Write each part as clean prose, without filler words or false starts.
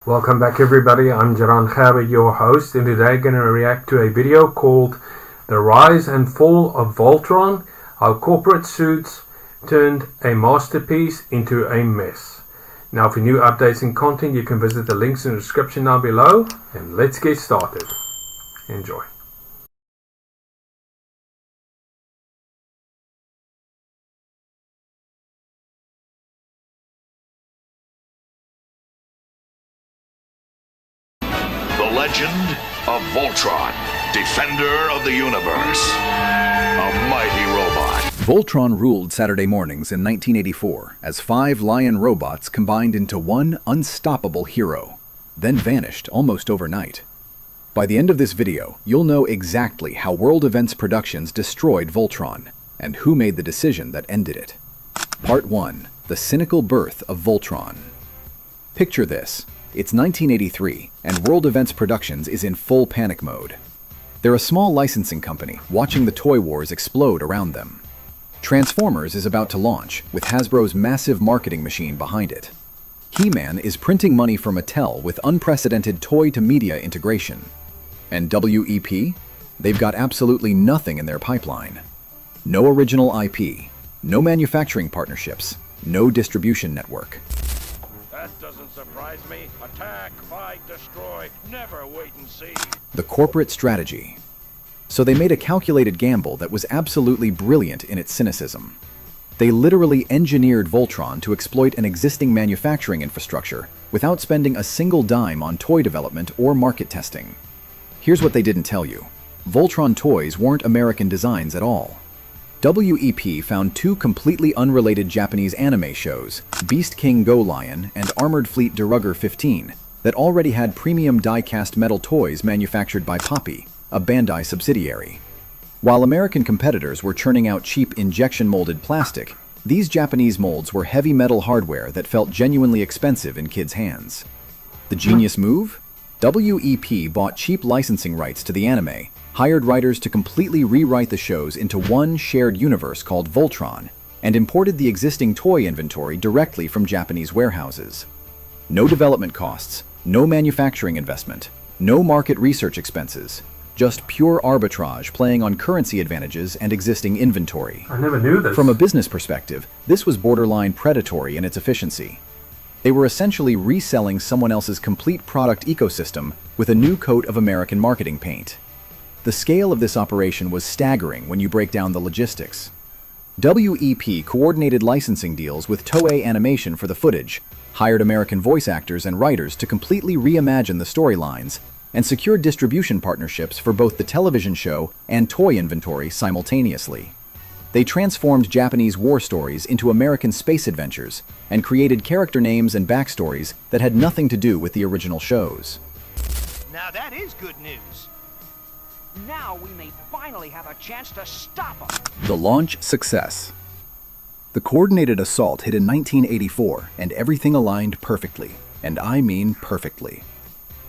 Welcome back everybody, I'm Jaran Khabe, your host, and today I'm going to react to a video called The Rise and Fall of Voltron, how corporate suits turned a masterpiece into a mess. Now for new updates and content you can visit the links in the description down below, and let's get started. Enjoy. The legend of Voltron, defender of the universe. A mighty robot. Voltron ruled Saturday mornings in 1984 as 5 lion robots combined into one unstoppable hero, then vanished almost overnight. By the end of this video, you'll know exactly how World Events Productions destroyed Voltron and who made the decision that ended it. Part 1. The cynical birth of Voltron. Picture this. It's 1983, and World Events Productions is in full panic mode. They're a small licensing company, watching the toy wars explode around them. Transformers is about to launch, with Hasbro's massive marketing machine behind it. He-Man is printing money for Mattel with unprecedented toy-to-media integration. And WEP? They've got absolutely nothing in their pipeline. No original IP, no manufacturing partnerships, no distribution network. That doesn't surprise me. Attack, fight, destroy, never wait and see. The corporate strategy. So they made a calculated gamble that was absolutely brilliant in its cynicism. They literally engineered Voltron to exploit an existing manufacturing infrastructure without spending a single dime on toy development or market testing. Here's what they didn't tell you. Voltron toys weren't American designs at all. WEP found 2 completely unrelated Japanese anime shows, Beast King Go Lion and Armored Fleet DeRugger 15, that already had premium die-cast metal toys manufactured by Poppy, a Bandai subsidiary. While American competitors were churning out cheap injection-molded plastic, these Japanese molds were heavy metal hardware that felt genuinely expensive in kids' hands. The genius move? WEP bought cheap licensing rights to the anime, hired writers to completely rewrite the shows into one shared universe called Voltron, and imported the existing toy inventory directly from Japanese warehouses. No development costs, no manufacturing investment, no market research expenses, just pure arbitrage playing on currency advantages and existing inventory. I never knew this. From a business perspective, this was borderline predatory in its efficiency. They were essentially reselling someone else's complete product ecosystem with a new coat of American marketing paint. The scale of this operation was staggering when you break down the logistics. WEP coordinated licensing deals with Toei Animation for the footage, hired American voice actors and writers to completely reimagine the storylines, and secured distribution partnerships for both the television show and toy inventory simultaneously. They transformed Japanese war stories into American space adventures and created character names and backstories that had nothing to do with the original shows. Now that is good news. Now we may finally have a chance to stop them. The launch success. The coordinated assault hit in 1984, and everything aligned perfectly. And I mean perfectly.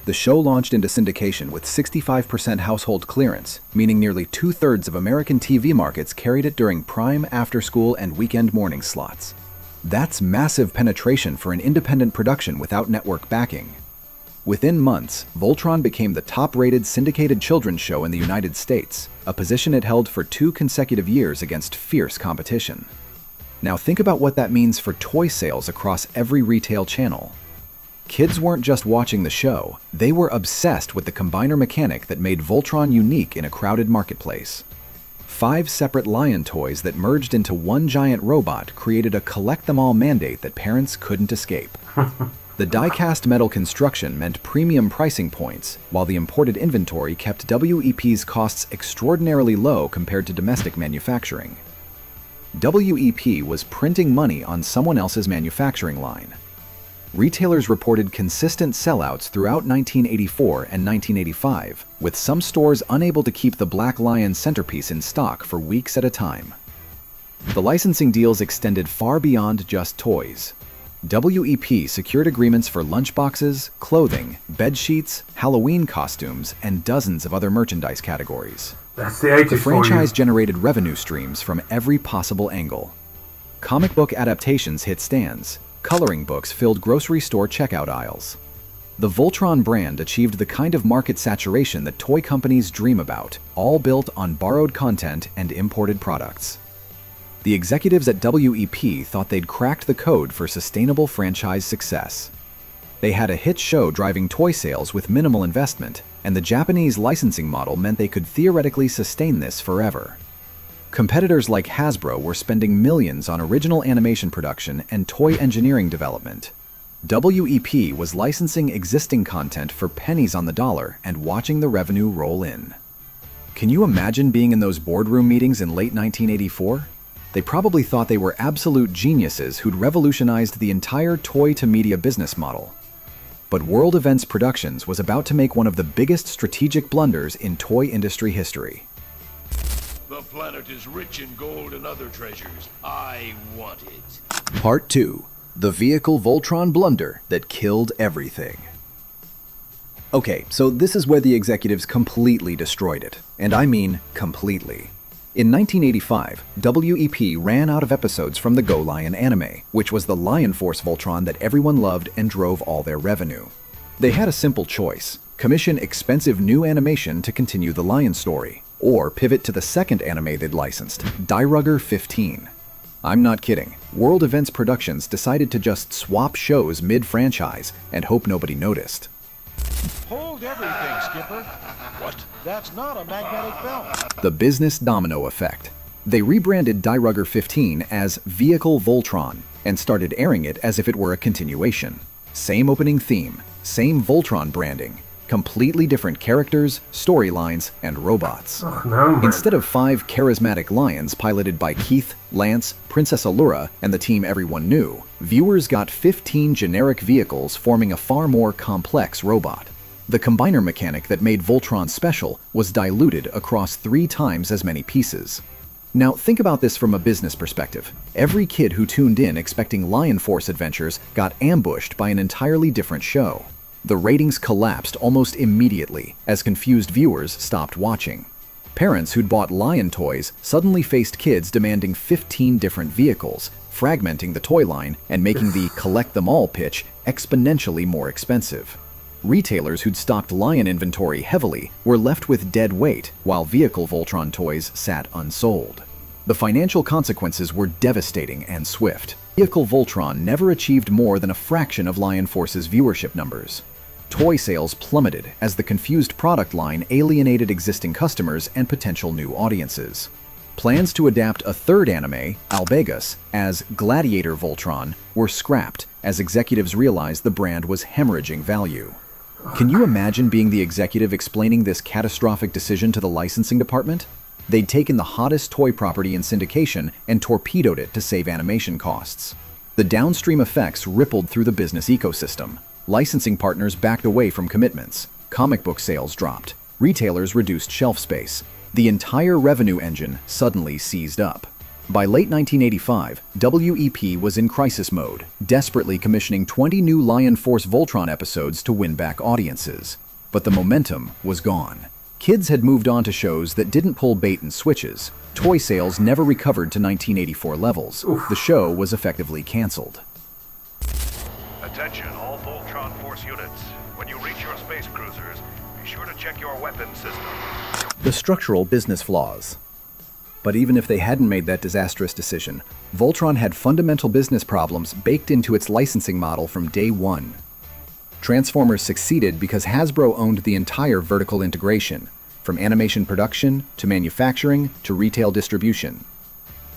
The show launched into syndication with 65% household clearance, meaning nearly 2/3 of American TV markets carried it during prime after-school and weekend morning slots. That's massive penetration for an independent production without network backing. Within months, Voltron became the top-rated syndicated children's show in the United States, a position it held for 2 consecutive years against fierce competition. Now think about what that means for toy sales across every retail channel. Kids weren't just watching the show, they were obsessed with the combiner mechanic that made Voltron unique in a crowded marketplace. 5 separate lion toys that merged into one giant robot created a collect-them-all mandate that parents couldn't escape. The die-cast metal construction meant premium pricing points, while the imported inventory kept WEP's costs extraordinarily low compared to domestic manufacturing. WEP was printing money on someone else's manufacturing line. Retailers reported consistent sellouts throughout 1984 and 1985, with some stores unable to keep the Black Lion centerpiece in stock for weeks at a time. The licensing deals extended far beyond just toys. WEP secured agreements for lunchboxes, clothing, bed sheets, Halloween costumes, and dozens of other merchandise categories. That's the 80s The for you. franchise generated revenue streams from every possible angle. Comic book adaptations hit stands. Coloring books filled grocery store checkout aisles. The Voltron brand achieved the kind of market saturation that toy companies dream about, all built on borrowed content and imported products. The executives at WEP thought they'd cracked the code for sustainable franchise success. They had a hit show driving toy sales with minimal investment, and the Japanese licensing model meant they could theoretically sustain this forever. Competitors like Hasbro were spending millions on original animation production and toy engineering development. WEP was licensing existing content for pennies on the dollar and watching the revenue roll in. Can you imagine being in those boardroom meetings in late 1984? They probably thought they were absolute geniuses who'd revolutionized the entire toy-to-media business model. But World Events Productions was about to make one of the biggest strategic blunders in toy industry history. The planet is rich in gold and other treasures. I want it. Part 2. The vehicle Voltron blunder that killed everything. Okay, so this is where the executives completely destroyed it. And I mean completely. In 1985, WEP ran out of episodes from the Go Lion anime, which was the Lion Force Voltron that everyone loved and drove all their revenue. They had a simple choice: commission expensive new animation to continue the Lion story, or pivot to the second anime they'd licensed, Die 15. I'm not kidding. World Events Productions decided to just swap shows mid-franchise and hope nobody noticed. Hold everything, Skipper. What? That's not a magnetic belt. The business domino effect. They rebranded Die 15 as Vehicle Voltron and started airing it as if it were a continuation. Same opening theme, same Voltron branding, completely different characters, storylines, and robots. Oh, no, man. Instead of 5 charismatic lions piloted by Keith, Lance, Princess Allura, and the team everyone knew, viewers got 15 generic vehicles forming a far more complex robot. The combiner mechanic that made Voltron special was diluted across 3 times as many pieces. Now think about this from a business perspective. Every kid who tuned in expecting Lion Force adventures got ambushed by an entirely different show. The ratings collapsed almost immediately as confused viewers stopped watching. Parents who'd bought Lion toys suddenly faced kids demanding 15 different vehicles, fragmenting the toy line and making the collect them all pitch exponentially more expensive. Retailers who'd stocked Lion inventory heavily were left with dead weight, while Vehicle Voltron toys sat unsold. The financial consequences were devastating and swift. Vehicle Voltron never achieved more than a fraction of Lion Force's viewership numbers. Toy sales plummeted as the confused product line alienated existing customers and potential new audiences. Plans to adapt a third anime, Albegus, as Gladiator Voltron were scrapped as executives realized the brand was hemorrhaging value. Can you imagine being the executive explaining this catastrophic decision to the licensing department? They'd taken the hottest toy property in syndication and torpedoed it to save animation costs. The downstream effects rippled through the business ecosystem. Licensing partners backed away from commitments. Comic book sales dropped. Retailers reduced shelf space. The entire revenue engine suddenly seized up. By late 1985, WEP was in crisis mode, desperately commissioning 20 new Lion Force Voltron episodes to win back audiences. But the momentum was gone. Kids had moved on to shows that didn't pull bait and switches. Toy sales never recovered to 1984 levels. The show was effectively canceled. Attention, all Voltron Force units. When you reach your space cruisers, be sure to check your weapon system. The structural business flaws. But even if they hadn't made that disastrous decision, Voltron had fundamental business problems baked into its licensing model from day one. Transformers succeeded because Hasbro owned the entire vertical integration, from animation production to manufacturing to retail distribution.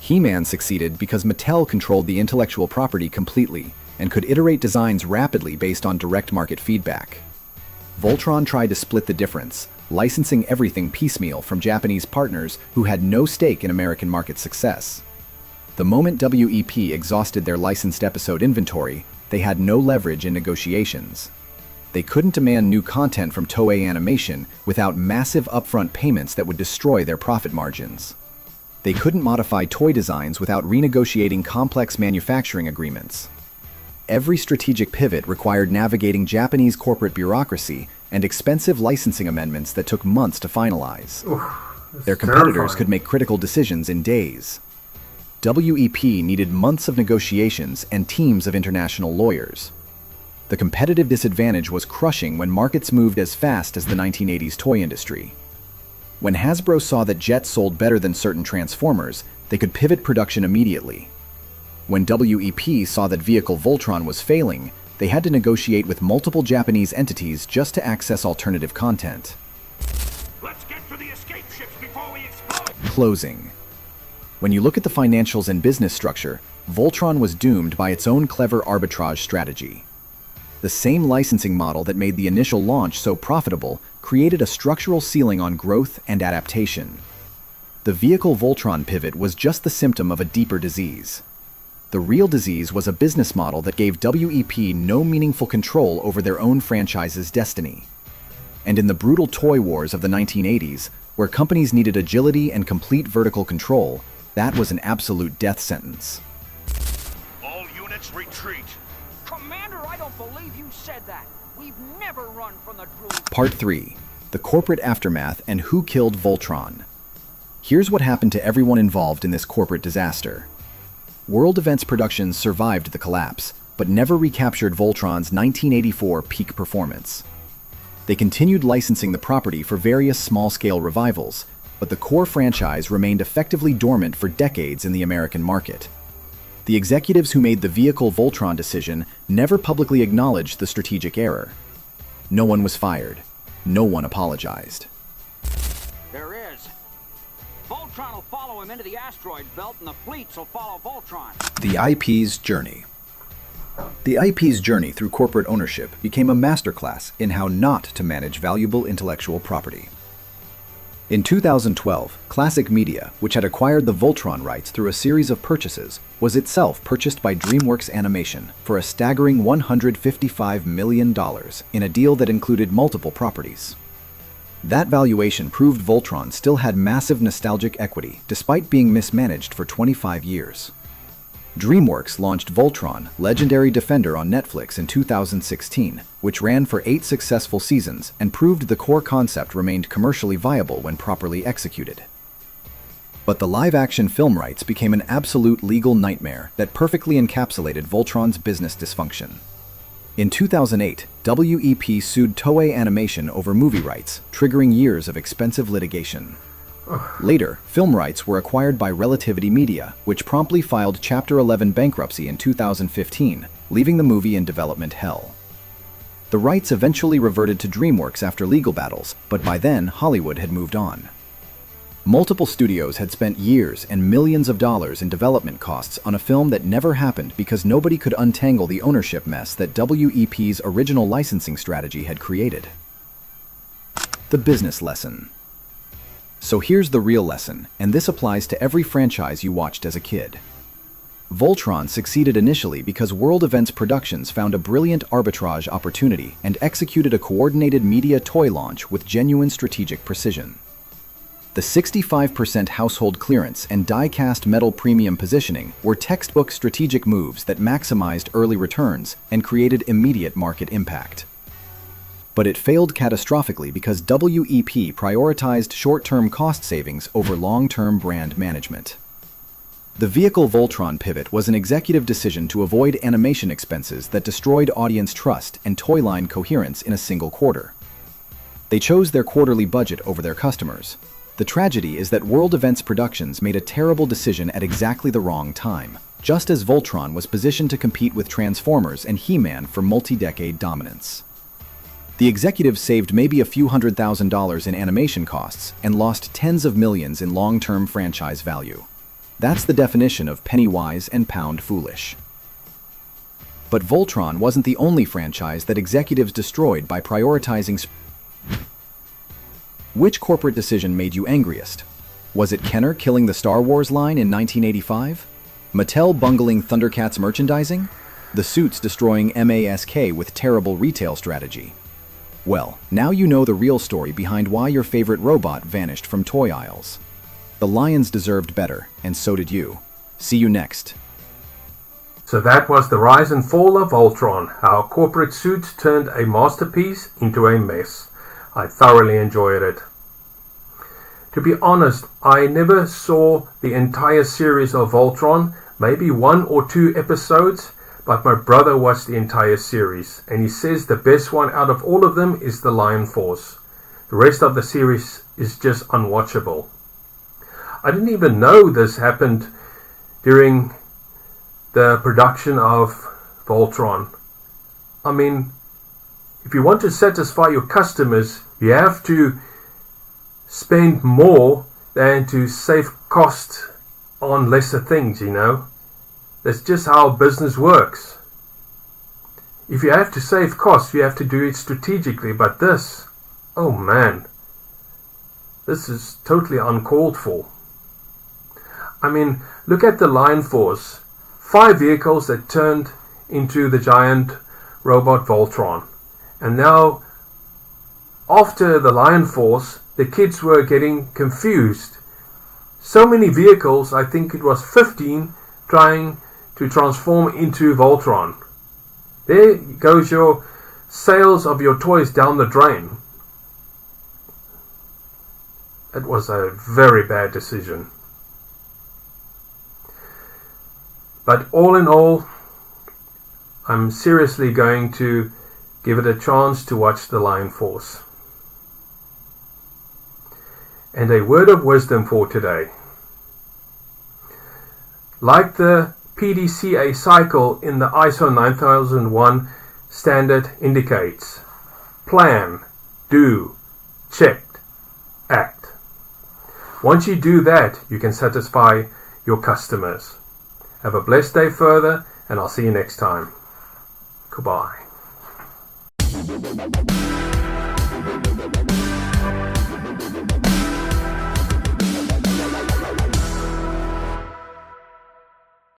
He-Man succeeded because Mattel controlled the intellectual property completely and could iterate designs rapidly based on direct market feedback. Voltron tried to split the difference, licensing everything piecemeal from Japanese partners who had no stake in American market success. The moment WEP exhausted their licensed episode inventory, they had no leverage in negotiations. They couldn't demand new content from Toei Animation without massive upfront payments that would destroy their profit margins. They couldn't modify toy designs without renegotiating complex manufacturing agreements. every strategic pivot required navigating Japanese corporate bureaucracy and expensive licensing amendments that took months to finalize. Their competitors terrifying. could make critical decisions in days. WEP needed months of negotiations and teams of international lawyers. The competitive disadvantage was crushing when markets moved as fast as the 1980s toy industry. When Hasbro saw that jets sold better than certain Transformers, they could pivot production immediately. When WEP saw that vehicle Voltron was failing, they had to negotiate with multiple Japanese entities just to access alternative content. Let's get to the escape ships before we explode. Closing. When you look at the financials and business structure, Voltron was doomed by its own clever arbitrage strategy. The same licensing model that made the initial launch so profitable created a structural ceiling on growth and adaptation. The vehicle Voltron pivot was just the symptom of a deeper disease. The real disease was a business model that gave WEP no meaningful control over their own franchise's destiny. And in the brutal toy wars of the 1980s, where companies needed agility and complete vertical control, that was an absolute death sentence. All units retreat. Commander, I don't believe you said that. We've never run from the droid. Part 3. The corporate aftermath and who killed Voltron. Here's what happened to everyone involved in this corporate disaster. World Events Productions survived the collapse, but never recaptured Voltron's 1984 peak performance. They continued licensing the property for various small-scale revivals, but the core franchise remained effectively dormant for decades in the American market. The executives who made the vehicle Voltron decision never publicly acknowledged the strategic error. No one was fired. No one apologized. There is. Voltron will follow him into the asteroid belt, and the fleets will follow Voltron. The IP's journey. The IP's journey through corporate ownership became a masterclass in how not to manage valuable intellectual property. In 2012, Classic Media, which had acquired the Voltron rights through a series of purchases, was itself purchased by DreamWorks Animation for a staggering $155 million in a deal that included multiple properties. That valuation proved Voltron still had massive nostalgic equity despite being mismanaged for 25 years. DreamWorks launched Voltron, Legendary Defender on Netflix in 2016, which ran for 8 successful seasons and proved the core concept remained commercially viable when properly executed. But the live-action film rights became an absolute legal nightmare that perfectly encapsulated Voltron's business dysfunction. In 2008, WEP sued Toei Animation over movie rights, triggering years of expensive litigation. Later, film rights were acquired by Relativity Media, which promptly filed Chapter 11 bankruptcy in 2015, leaving the movie in development hell. The rights eventually reverted to DreamWorks after legal battles, but by then Hollywood had moved on. Multiple studios had spent years and millions of dollars in development costs on a film that never happened because nobody could untangle the ownership mess that WEP's original licensing strategy had created. The business lesson. So here's the real lesson, and this applies to every franchise you watched as a kid. Voltron succeeded initially because World Events Productions found a brilliant arbitrage opportunity and executed a coordinated media toy launch with genuine strategic precision. The 65% household clearance and die-cast metal premium positioning were textbook strategic moves that maximized early returns and created immediate market impact. But it failed catastrophically because WEP prioritized short-term cost savings over long-term brand management. The vehicle Voltron pivot was an executive decision to avoid animation expenses that destroyed audience trust and toy line coherence in a single quarter. They chose their quarterly budget over their customers. The tragedy is that World Events Productions made a terrible decision at exactly the wrong time, just as Voltron was positioned to compete with Transformers and He-Man for multi-decade dominance. The executives saved maybe a few $100,000 in animation costs and lost tens of millions in long-term franchise value. That's the definition of penny wise and pound foolish. But Voltron wasn't the only franchise that executives destroyed by prioritizing. Which corporate decision made you angriest? Was it Kenner killing the Star Wars line in 1985? Mattel bungling Thundercats merchandising? The suits destroying MASK with terrible retail strategy? Well, now you know the real story behind why your favorite robot vanished from toy aisles. The Lions deserved better, and so did you. See you next. So that was the rise and fall of Voltron, how corporate suits turned a masterpiece into a mess. I thoroughly enjoyed it. To be honest, I never saw the entire series of Voltron, maybe 1 or 2 episodes, but my brother watched the entire series, and he says the best one out of all of them is the Lion Force. The rest of the series is just unwatchable. I didn't even know this happened during the production of Voltron. I mean, if you want to satisfy your customers, you have to spend more than to save cost on lesser things, you know. That's just how business works. If you have to save costs, you have to do it strategically, but this, oh man, this is totally uncalled for. I mean, look at the Lion Force. 5 vehicles that turned into the giant robot Voltron. And now, after the Lion Force, the kids were getting confused. So many vehicles, I think it was 15, trying to transform into Voltron. There goes your sales of your toys down the drain. It was a very bad decision. But all in all, I'm seriously going to give it a chance to watch the Lion Force. And a word of wisdom for today. Like the PDCA cycle in the ISO 9001 standard indicates, plan, do, check, act. Once you do that, you can satisfy your customers. Have a blessed day further, and I'll see you next time. Goodbye.